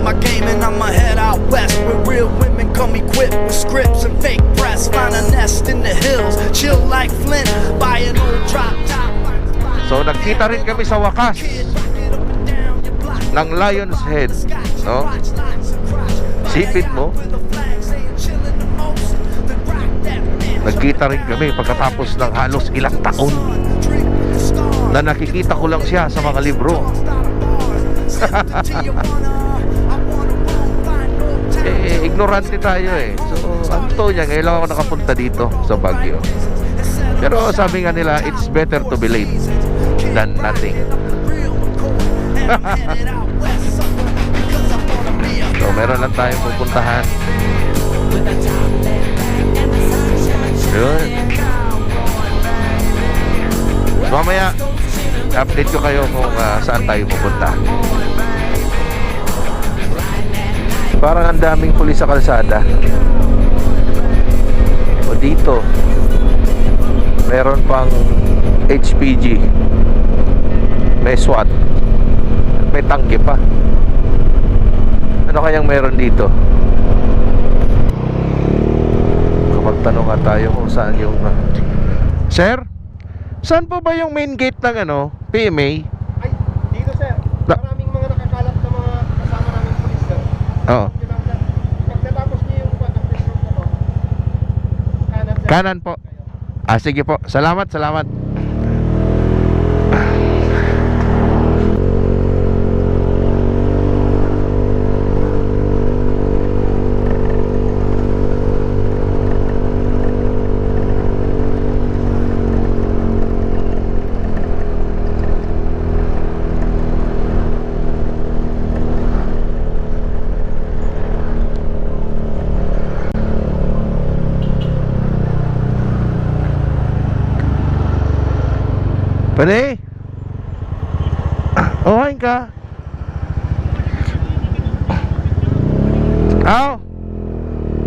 my game and I'ma head out west, where real women come equipped with scripts and fake breasts. Find a nest in the hills, chill like Flint, buy an old drop top. So nagkita rin kami sa wakas ng Lion's Head, no? Sipit mo, nagkita rin kami pagkatapos ng halos ilang taon na nakikita ko lang siya sa mga libro. Ignorante tayo eh. So ang totoo niya, ngayon lang ako nakapunta dito sa Baguio. Pero sabi nga nila, it's better to be late than nothing. So meron lang tayong pupuntahan. Yun. Mamaya update ko kayo kung saan tayo pupunta. Parang ang daming pulis sa kalsada. O dito meron pang HPG, may SWAT, may tangke pa. Ano kayang meron dito? Kapag tanong nga tayo kung saan yung Sir, saan po ba yung main gate ng PMA? Ay, dito sir. Maraming mga nakakalat na mga kasama namin pulis sir. Oo. Pagkatapos niyo yung access road na to, kanan sir. Kanan po. Sige po. Salamat, salamat. Pwede? Hain ka?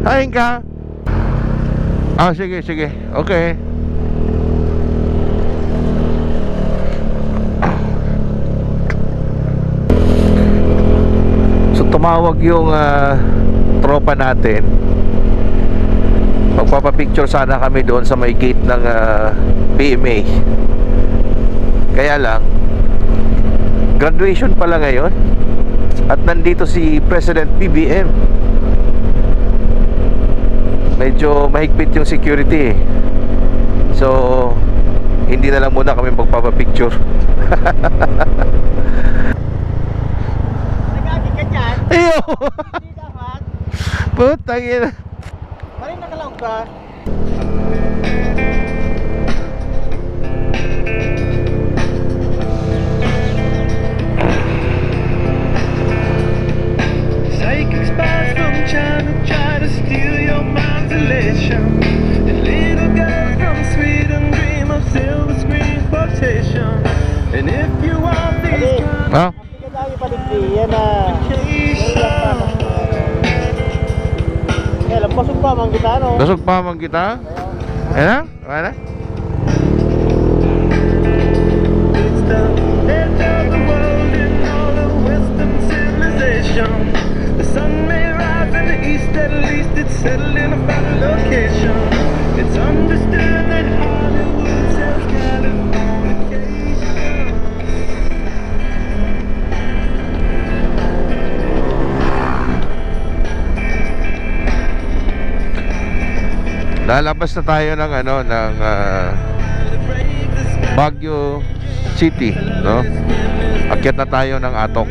Hain ka? Sige, sige. Okay. So tumawag yung tropa natin. Magpapapicture sana kami doon sa may gate ng PMA. Kaya lang, graduation pala ngayon at nandito si President BBM. Medyo mahigpit yung security eh. So hindi na lang muna kami magpapapicture. Nag-agi ka dyan? Iyo! Hindi dapat. Putang ina. Marin nakalaw ka. Psychic spies from China try to steal your mind's elation. A little girl from Sweden dream of silver screen quotation. And if you want these Hindi ka tayo paligdi. Yan na. Kaya lang, pasok pa mang kita, no? Lasog pa man kita. Ayan na? Ayan na? they tell the world in all of Western civilization, the sun may rise in the east, at least it's settled in a final location. It's understood that Hollywood sells Californication. Lalabas na tayo ng Baguio City, no? Akyat na tayo ng Atok.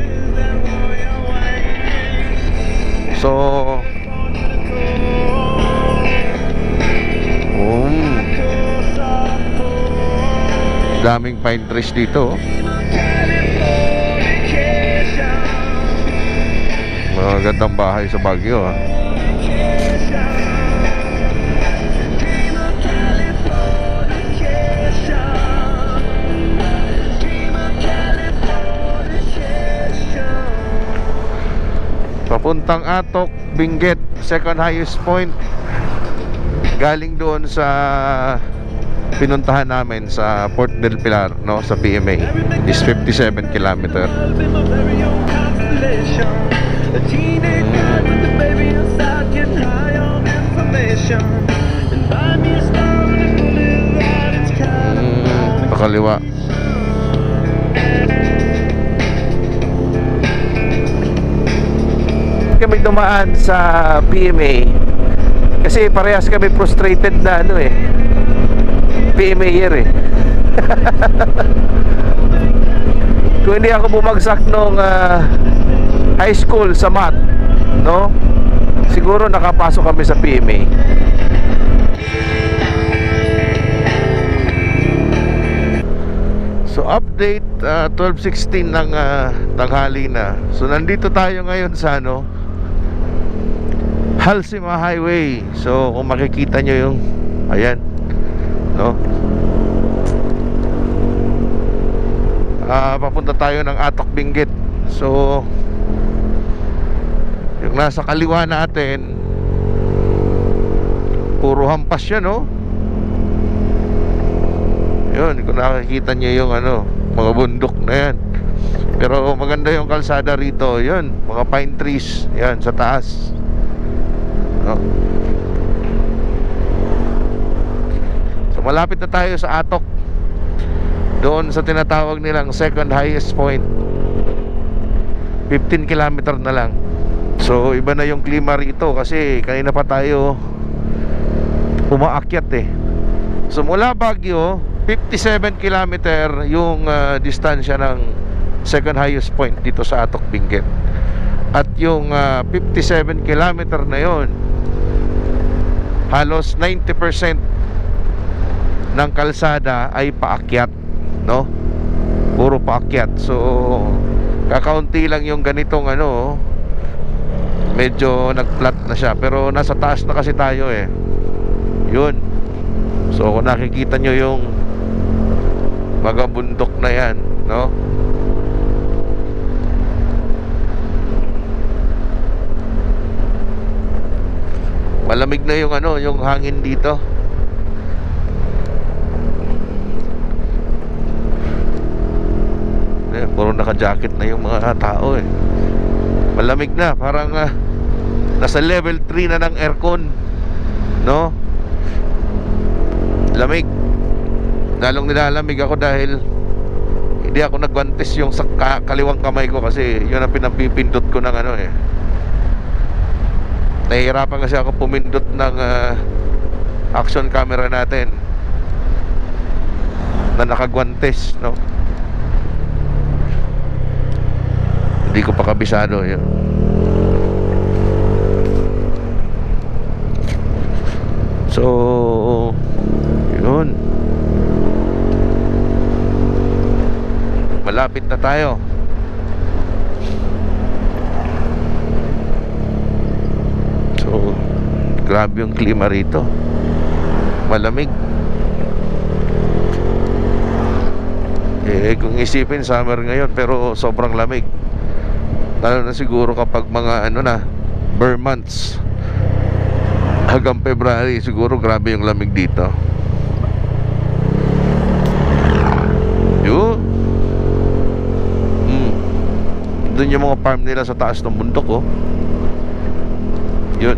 So daming pine trees dito. Mga gandang bahay sa Baguio, papuntang Atok, Benguet, second highest point. Galing doon sa pinuntahan namin sa Port del Pilar, no, sa PMA is 57 kilometer. A teenage guy with a baby inside, getting high on information. And buy me a star on the boulevard, it's kind of Pakaliwa. Kami dumaan sa PMA kasi parehas kami frustrated na ano eh, PMA year eh. Kung hindi ako bumagsak nung high school sa math, no, siguro nakapasok kami sa PMA. So update 12:16 ng tanghali na. So nandito tayo ngayon sa ano, Halsima Highway. So kung makikita nyo yung ayan, no, papunta tayo ng Atok Benguet. So yung nasa kaliwa natin puro hampas yan, no. Yun, kung nakikita nyo yung ano, mga bundok na yan. Pero maganda yung kalsada rito. Yun, mga pine trees. Yan, sa taas, no? So malapit na tayo sa Atok, doon sa tinatawag nilang second highest point. 15 kilometer na lang. So iba na yung klima rito kasi kanina pa tayo umaakyat eh. So mula Baguio, 57 kilometer yung distansya ng second highest point dito sa Atok Benguet. At yung 57 kilometer na yon, halos 90% ng kalsada ay paakyat, no? Puro paakyat. So kakaunti lang yung ganitong ano, medyo nag-flat na siya. Pero nasa taas na kasi tayo eh. Yun. So kung nakikita nyo yung mga bundok na yan, no? Malamig na yung ano, yung hangin dito. Puro naka-jacket na yung mga tao eh. Malamig na, parang nasa level 3 na ng aircon, no? Lamig. Lalong nilalamig ako dahil hindi ako nagwantes yung sa kaliwang kamay ko kasi yun ang pinapipindot ko ng ano eh. Nahihirapan kasi ako pumindot ng action camera natin na nakagwantes, no? Hindi ko pa kabisado yun. So yun, malapit na tayo. So grabe yung klima rito, malamig. Eh kung isipin summer ngayon pero sobrang lamig. Lalo na siguro kapag mga ano na bare months hanggang February, siguro grabe yung lamig dito. Yun. Doon yung mga farm nila sa taas ng bundok, oh. Yun.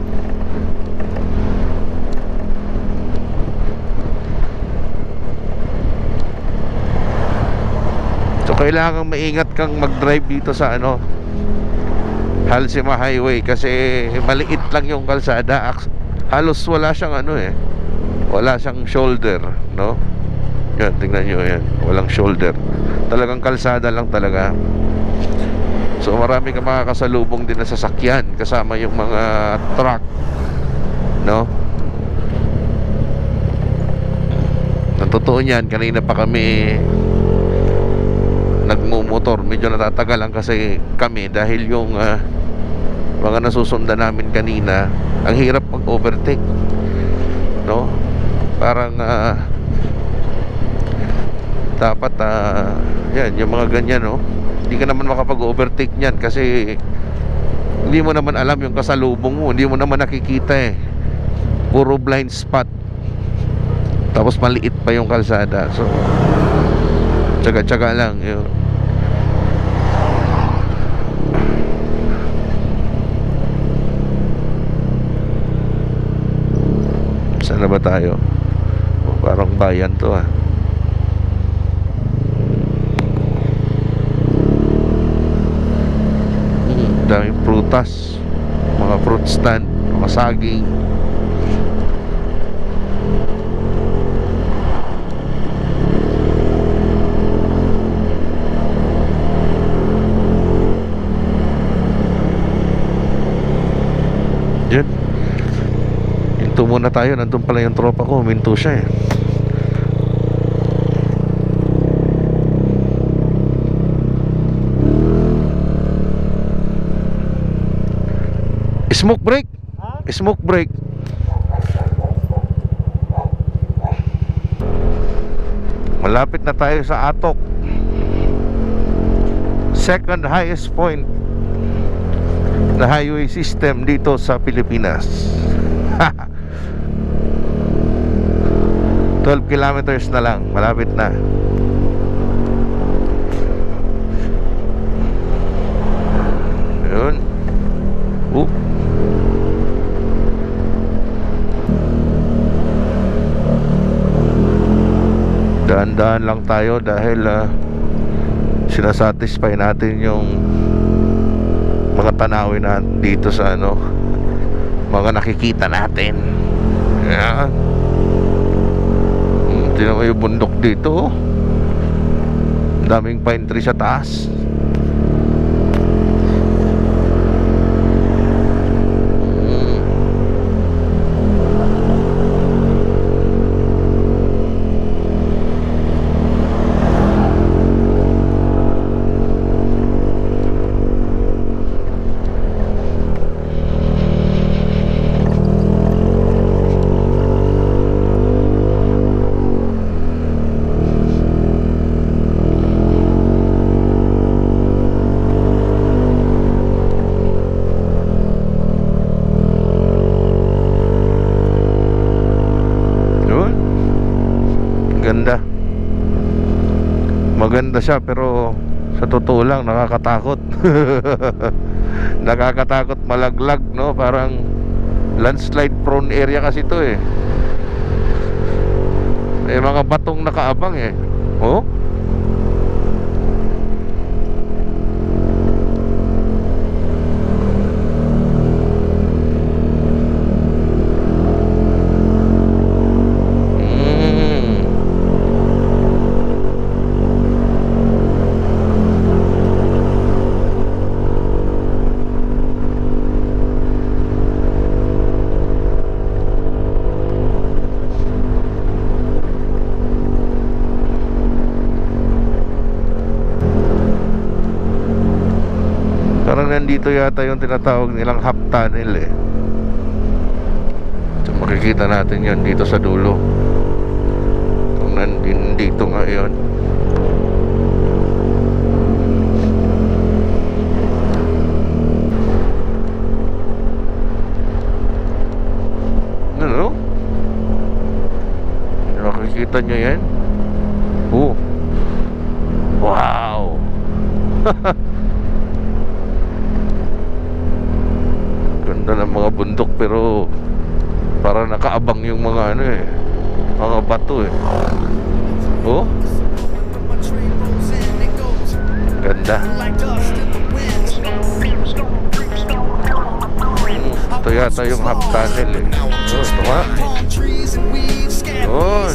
So kailangan maingat kang mag-drive dito sa ano, Halsima Highway kasi maliit lang yung kalsada. Halos wala siyang ano eh, wala siyang shoulder, no? Yan, tingnan nyo yan, walang shoulder. Talagang kalsada lang talaga. So marami kang makakasalubong din na sasakyan kasama yung mga truck, no? Ang totoo niyan, kanina pa kami nagmumotor, medyo natatagalan kasi kami dahil yung mga nasusundan namin kanina, ang hirap mag-overtake, no? Parang dapat yan, yung mga ganyan, no? Hindi ka naman makapag-overtake niyan kasi hindi mo naman alam yung kasalubong mo, hindi mo naman nakikita eh. Puro blind spot. Tapos maliit pa yung kalsada. So tsaga-tsaga lang yun. Saan na ba tayo? Parang bayan to ah. Daming prutas, mga fruit stand, mga saging. Diyan. Hinto muna tayo. Nandun pala yung tropa ko. Huminto siya eh. Smoke break. Smoke break. Malapit na tayo sa Atok. Second highest point na highway system dito sa Pilipinas. 12 kilometers na lang. Malapit na. Ayun. Daan-daan lang tayo dahil sinasatisfy natin yung mga tanawin na dito sa ano, mga nakikita natin. Yan. Tingnan mo yung bundok dito. Daming pine tree sa taas. Ganda. Maganda siya pero sa totoo lang nakakatakot. Nakakatakot malaglag, no? Parang landslide prone area kasi ito eh. May mga batong nakaabang eh. Oh? Parang nandito yata yung tinatawag nilang half tunnel eh. So, makikita natin yun dito sa dulo. Kung nandito nga yun. Ano? Makikita nyo yan? Oh. Wow. Ganda ng mga bundok pero para nakaabang yung mga ano eh, mga bato eh. Oh, ganda. Ito yata yung half tunnel eh. Oh, ito nga. Oh.